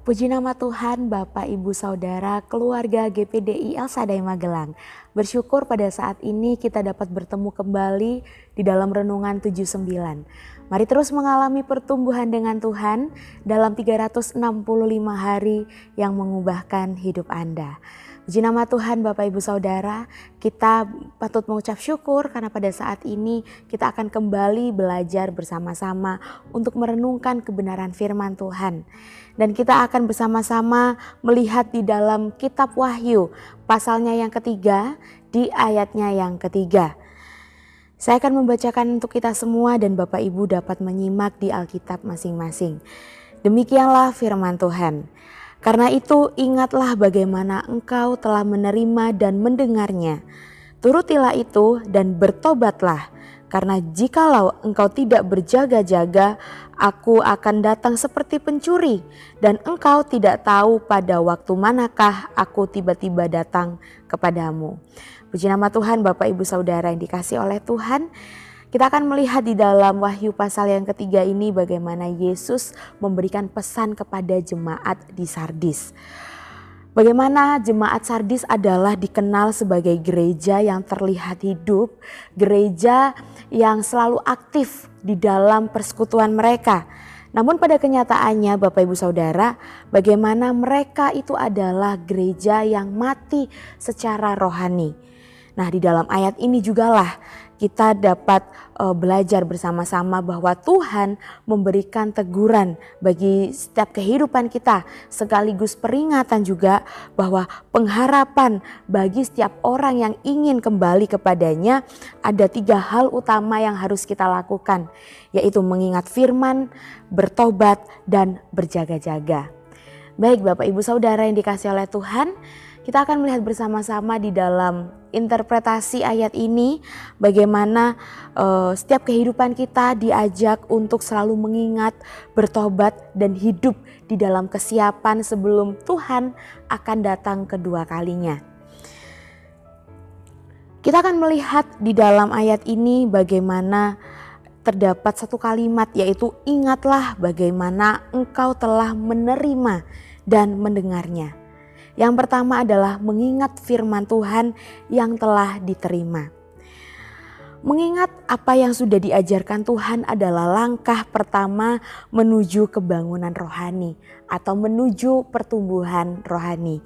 Puji nama Tuhan, Bapak, Ibu, Saudara, keluarga GPDI El Shaddai Magelang. Bersyukur pada saat ini kita dapat bertemu kembali di dalam Renungan 79. Mari terus mengalami pertumbuhan dengan Tuhan dalam 365 hari yang mengubahkan hidup Anda. Puji nama Tuhan, Bapak, Ibu, Saudara, kita patut mengucap syukur karena pada saat ini kita akan kembali belajar bersama-sama untuk merenungkan kebenaran firman Tuhan. Dan kita akan bersama-sama melihat di dalam kitab Wahyu, pasalnya yang ketiga, di ayatnya yang ketiga. Saya akan membacakan untuk kita semua dan Bapak Ibu dapat menyimak di Alkitab masing-masing. Demikianlah firman Tuhan. Karena itu ingatlah bagaimana engkau telah menerima dan mendengarnya. Turutilah itu dan bertobatlah. Karena jikalau engkau tidak berjaga-jaga, aku akan datang seperti pencuri. Dan engkau tidak tahu pada waktu manakah aku tiba-tiba datang kepadamu. Puji nama Tuhan, Bapak, Ibu, Saudara yang dikasihi oleh Tuhan. Kita akan melihat di dalam Wahyu pasal yang ketiga ini bagaimana Yesus memberikan pesan kepada jemaat di Sardis. Bagaimana jemaat Sardis adalah dikenal sebagai gereja yang terlihat hidup, gereja yang selalu aktif di dalam persekutuan mereka. Namun pada kenyataannya Bapak Ibu Saudara, bagaimana mereka itu adalah gereja yang mati secara rohani. Nah, di dalam ayat ini jugalah kita dapat belajar bersama-sama bahwa Tuhan memberikan teguran bagi setiap kehidupan kita, sekaligus peringatan juga bahwa pengharapan bagi setiap orang yang ingin kembali kepadanya ada 3 hal utama yang harus kita lakukan, yaitu mengingat firman, bertobat, dan berjaga-jaga. Baik Bapak Ibu Saudara yang dikasihi oleh Tuhan, kita akan melihat bersama-sama di dalam interpretasi ayat ini bagaimana setiap kehidupan kita diajak untuk selalu mengingat, bertobat, dan hidup di dalam kesiapan sebelum Tuhan akan datang kedua kalinya. Kita akan melihat di dalam ayat ini bagaimana terdapat satu kalimat, yaitu ingatlah bagaimana engkau telah menerima dan mendengarnya. Yang pertama adalah mengingat firman Tuhan yang telah diterima. Mengingat apa yang sudah diajarkan Tuhan adalah langkah pertama menuju kebangunan rohani atau menuju pertumbuhan rohani.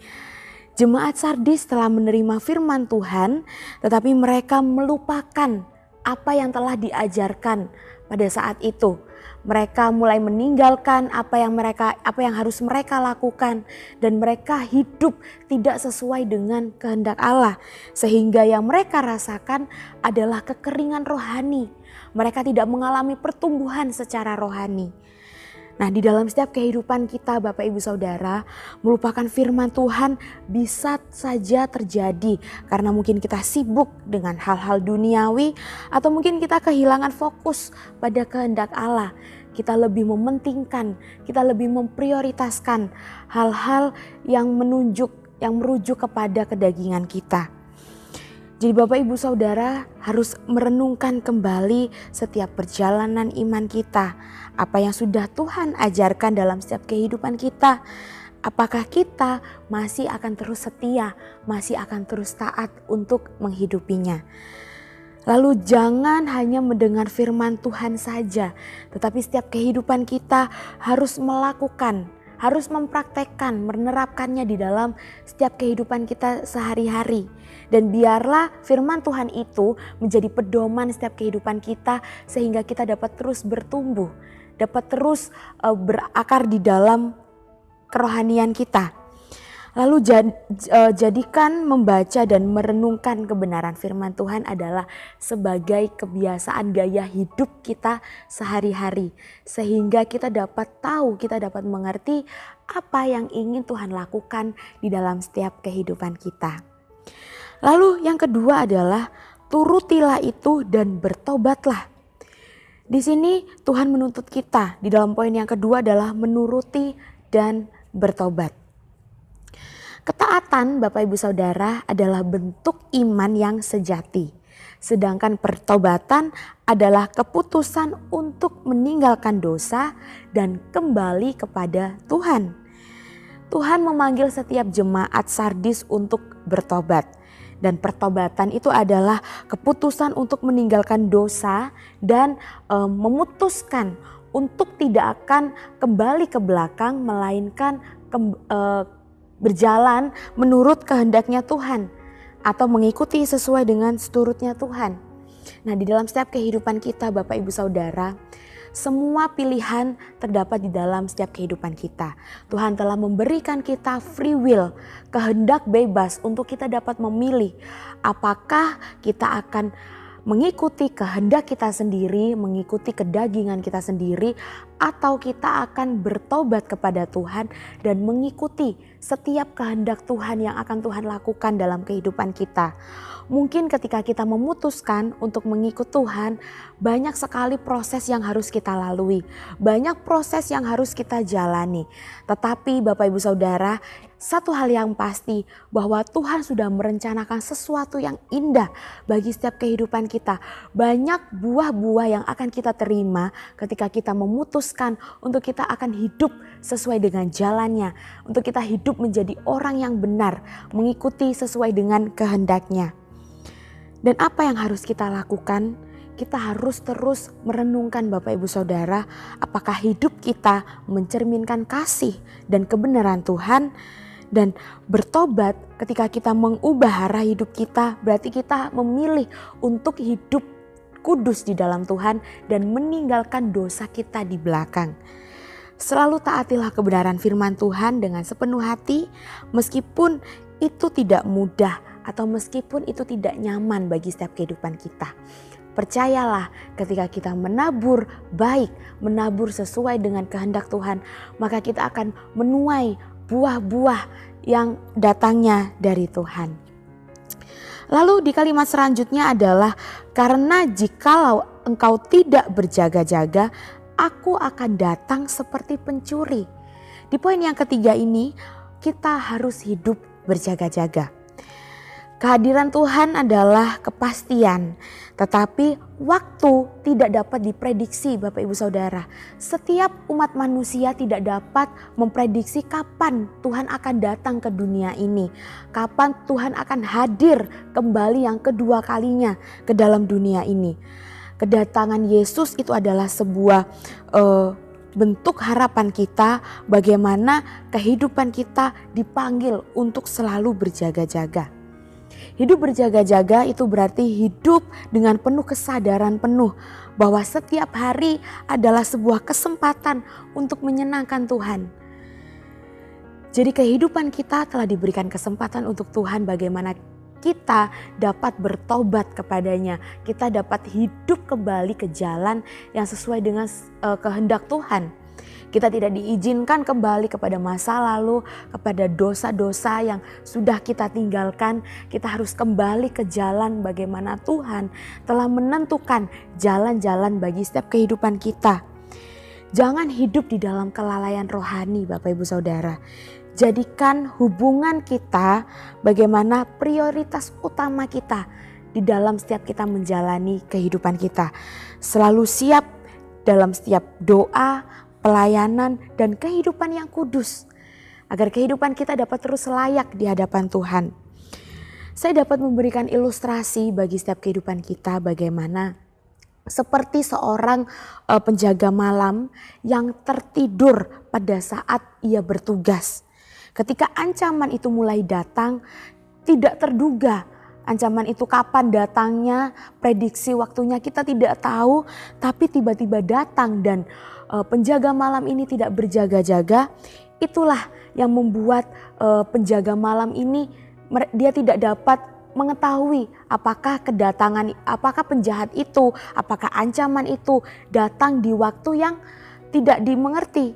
Jemaat Sardis telah menerima firman Tuhan, tetapi mereka melupakan apa yang telah diajarkan pada saat itu. Mereka mulai meninggalkan apa yang harus mereka lakukan, dan mereka hidup tidak sesuai dengan kehendak Allah, sehingga yang mereka rasakan adalah kekeringan rohani. Mereka tidak mengalami pertumbuhan secara rohani. Nah, di dalam setiap kehidupan kita Bapak Ibu Saudara, melupakan firman Tuhan bisa saja terjadi karena mungkin kita sibuk dengan hal-hal duniawi atau mungkin kita kehilangan fokus pada kehendak Allah. Kita lebih mementingkan, kita lebih memprioritaskan hal-hal yang merujuk kepada kedagingan kita. Jadi Bapak Ibu Saudara harus merenungkan kembali setiap perjalanan iman kita. Apa yang sudah Tuhan ajarkan dalam setiap kehidupan kita. Apakah kita masih akan terus setia, masih akan terus taat untuk menghidupinya. Lalu jangan hanya mendengar firman Tuhan saja, tetapi setiap kehidupan kita harus melakukan, harus mempraktekkan, menerapkannya di dalam setiap kehidupan kita sehari-hari. Dan biarlah firman Tuhan itu menjadi pedoman setiap kehidupan kita sehingga kita dapat terus bertumbuh, dapat terus berakar di dalam kerohanian kita. Lalu jadikan membaca dan merenungkan kebenaran firman Tuhan adalah sebagai kebiasaan gaya hidup kita sehari-hari. Sehingga kita dapat tahu, kita dapat mengerti apa yang ingin Tuhan lakukan di dalam setiap kehidupan kita. Lalu yang kedua adalah turutilah itu dan bertobatlah. Di sini Tuhan menuntut kita di dalam poin yang kedua adalah menuruti dan bertobat. Ketaatan Bapak Ibu Saudara adalah bentuk iman yang sejati. Sedangkan pertobatan adalah keputusan untuk meninggalkan dosa dan kembali kepada Tuhan. Tuhan memanggil setiap jemaat Sardis untuk bertobat. Dan pertobatan itu adalah keputusan untuk meninggalkan dosa dan memutuskan untuk tidak akan kembali ke belakang, melainkan berjalan menurut kehendaknya Tuhan atau mengikuti sesuai dengan seturutnya Tuhan. Nah, di dalam setiap kehidupan kita Bapak Ibu Saudara, semua pilihan terdapat di dalam setiap kehidupan kita. Tuhan telah memberikan kita free will, kehendak bebas untuk kita dapat memilih apakah kita akan mengikuti kehendak kita sendiri, mengikuti kedagingan kita sendiri, atau kita akan bertobat kepada Tuhan dan mengikuti setiap kehendak Tuhan yang akan Tuhan lakukan dalam kehidupan kita. Mungkin ketika kita memutuskan untuk mengikut Tuhan, banyak sekali proses yang harus kita lalui, banyak proses yang harus kita jalani. Tetapi Bapak Ibu Saudara, satu hal yang pasti bahwa Tuhan sudah merencanakan sesuatu yang indah bagi setiap kehidupan kita. Banyak buah-buah yang akan kita terima ketika kita memutuskan untuk kita akan hidup sesuai dengan jalannya, untuk kita hidup menjadi orang yang benar, mengikuti sesuai dengan kehendaknya. Dan apa yang harus kita lakukan? Kita harus terus merenungkan Bapak Ibu Saudara, apakah hidup kita mencerminkan kasih dan kebenaran Tuhan. Dan bertobat ketika kita mengubah arah hidup kita, berarti kita memilih untuk hidup kudus di dalam Tuhan dan meninggalkan dosa kita di belakang. Selalu taatilah kebenaran firman Tuhan dengan sepenuh hati, meskipun itu tidak mudah atau meskipun itu tidak nyaman bagi setiap kehidupan kita. Percayalah, ketika kita menabur baik, menabur sesuai dengan kehendak Tuhan, maka kita akan menuai buah-buah yang datangnya dari Tuhan. Lalu di kalimat selanjutnya adalah, karena jikalau engkau tidak berjaga-jaga, aku akan datang seperti pencuri. Di poin yang ketiga ini, kita harus hidup berjaga-jaga. Kehadiran Tuhan adalah kepastian, tetapi waktu tidak dapat diprediksi Bapak Ibu Saudara. Setiap umat manusia tidak dapat memprediksi kapan Tuhan akan datang ke dunia ini. Kapan Tuhan akan hadir kembali yang kedua kalinya ke dalam dunia ini. Kedatangan Yesus itu adalah sebuah bentuk harapan kita bagaimana kehidupan kita dipanggil untuk selalu berjaga-jaga. Hidup berjaga-jaga itu berarti hidup dengan penuh kesadaran penuh bahwa setiap hari adalah sebuah kesempatan untuk menyenangkan Tuhan. Jadi kehidupan kita telah diberikan kesempatan untuk Tuhan bagaimana kita dapat bertobat kepadanya. Kita dapat hidup kembali ke jalan yang sesuai dengan kehendak Tuhan. Kita tidak diizinkan kembali kepada masa lalu, kepada dosa-dosa yang sudah kita tinggalkan. Kita harus kembali ke jalan bagaimana Tuhan telah menentukan jalan-jalan bagi setiap kehidupan kita. Jangan hidup di dalam kelalaian rohani Bapak Ibu Saudara. Jadikan hubungan kita bagaimana prioritas utama kita di dalam setiap kita menjalani kehidupan kita. Selalu siap dalam setiap doa, pelayanan, dan kehidupan yang kudus. Agar kehidupan kita dapat terus layak di hadapan Tuhan. Saya dapat memberikan ilustrasi bagi setiap kehidupan kita bagaimana seperti seorang penjaga malam yang tertidur pada saat ia bertugas. Ketika ancaman itu mulai datang, tidak terduga ancaman itu kapan datangnya, prediksi waktunya kita tidak tahu, tapi tiba-tiba datang dan penjaga malam ini tidak berjaga-jaga. Itulah yang membuat penjaga malam ini dia tidak dapat mengetahui apakah penjahat itu, apakah ancaman itu datang di waktu yang tidak dimengerti.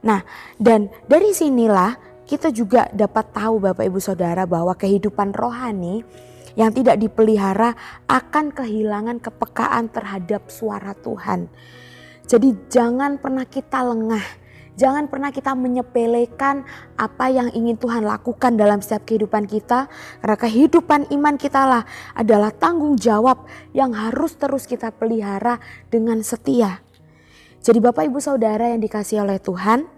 Nah, dan dari sinilah kita juga dapat tahu Bapak Ibu Saudara bahwa kehidupan rohani yang tidak dipelihara akan kehilangan kepekaan terhadap suara Tuhan. Jadi jangan pernah kita lengah, jangan pernah kita menyepelekan apa yang ingin Tuhan lakukan dalam setiap kehidupan kita. Karena kehidupan iman kita lah adalah tanggung jawab yang harus terus kita pelihara dengan setia. Jadi Bapak Ibu Saudara yang dikasihi oleh Tuhan,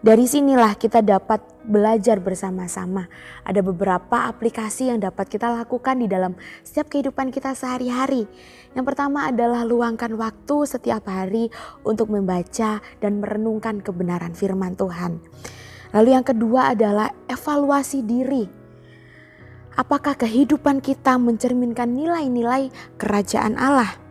Dari sinilah kita dapat belajar bersama-sama. Ada beberapa aplikasi yang dapat kita lakukan di dalam setiap kehidupan kita sehari-hari. Yang pertama adalah luangkan waktu setiap hari untuk membaca dan merenungkan kebenaran firman Tuhan. Lalu yang kedua adalah evaluasi diri. Apakah kehidupan kita mencerminkan nilai-nilai kerajaan Allah?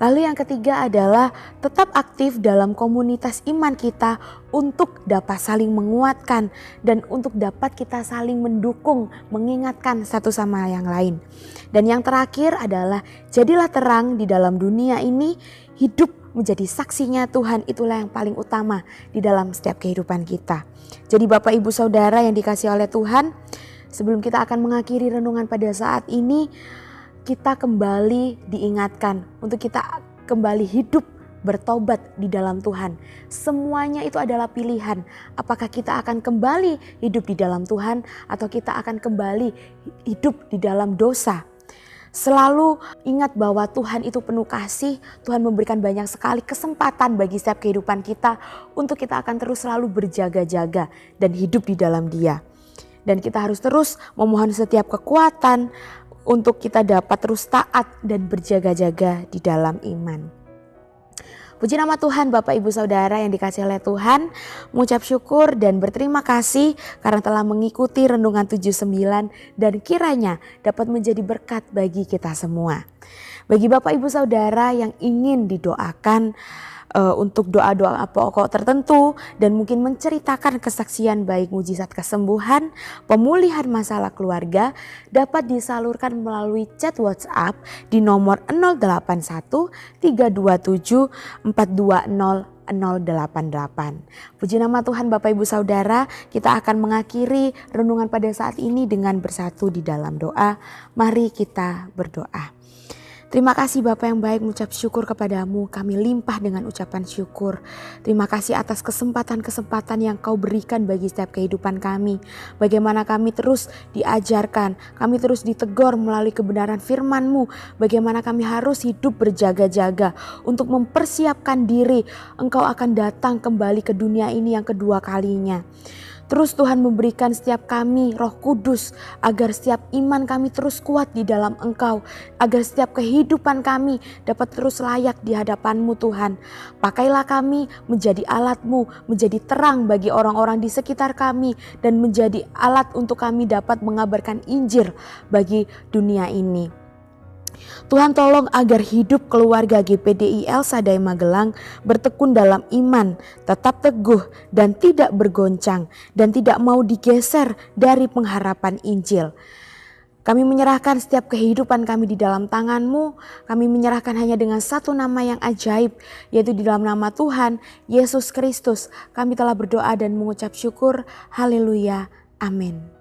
Lalu yang ketiga adalah tetap aktif dalam komunitas iman kita untuk dapat saling menguatkan dan untuk dapat kita saling mendukung, mengingatkan satu sama yang lain. Dan yang terakhir adalah jadilah terang di dalam dunia ini, hidup menjadi saksinya Tuhan, itulah yang paling utama di dalam setiap kehidupan kita. Jadi Bapak Ibu Saudara yang dikasihi oleh Tuhan, sebelum kita akan mengakhiri renungan pada saat ini, kita kembali diingatkan untuk kita kembali hidup bertobat di dalam Tuhan. Semuanya itu adalah pilihan. Apakah kita akan kembali hidup di dalam Tuhan atau kita akan kembali hidup di dalam dosa. Selalu ingat bahwa Tuhan itu penuh kasih. Tuhan memberikan banyak sekali kesempatan bagi setiap kehidupan kita untuk kita akan terus selalu berjaga-jaga dan hidup di dalam Dia. Dan kita harus terus memohon setiap kekuatan untuk kita dapat terus taat dan berjaga-jaga di dalam iman. Puji nama Tuhan, Bapak Ibu Saudara yang dikasihi oleh Tuhan, mengucap syukur dan berterima kasih karena telah mengikuti renungan 79 dan kiranya dapat menjadi berkat bagi kita semua. Bagi Bapak Ibu Saudara yang ingin didoakan untuk doa-doa pokok tertentu dan mungkin menceritakan kesaksian baik mujizat kesembuhan, pemulihan masalah keluarga, dapat disalurkan melalui chat WhatsApp di nomor 081 327 420 088. Puji nama Tuhan Bapak Ibu Saudara, kita akan mengakhiri renungan pada saat ini dengan bersatu di dalam doa. Mari kita berdoa. Terima kasih Bapa yang baik, mengucap syukur kepadamu, kami limpah dengan ucapan syukur. Terima kasih atas kesempatan-kesempatan yang kau berikan bagi setiap kehidupan kami. Bagaimana kami terus diajarkan, kami terus ditegur melalui kebenaran firman-Mu. Bagaimana kami harus hidup berjaga-jaga untuk mempersiapkan diri Engkau akan datang kembali ke dunia ini yang kedua kalinya. Terus Tuhan memberikan setiap kami Roh Kudus agar setiap iman kami terus kuat di dalam Engkau. Agar setiap kehidupan kami dapat terus layak di hadapan-Mu Tuhan. Pakailah kami menjadi alat-Mu, menjadi terang bagi orang-orang di sekitar kami. Dan menjadi alat untuk kami dapat mengabarkan Injil bagi dunia ini. Tuhan tolong agar hidup keluarga GPDI El Shaddai Magelang bertekun dalam iman, tetap teguh dan tidak bergoncang dan tidak mau digeser dari pengharapan Injil. Kami menyerahkan setiap kehidupan kami di dalam tangan-Mu. Kami menyerahkan hanya dengan satu nama yang ajaib, yaitu di dalam nama Tuhan Yesus Kristus. Kami telah berdoa dan mengucap syukur. Haleluya. Amin.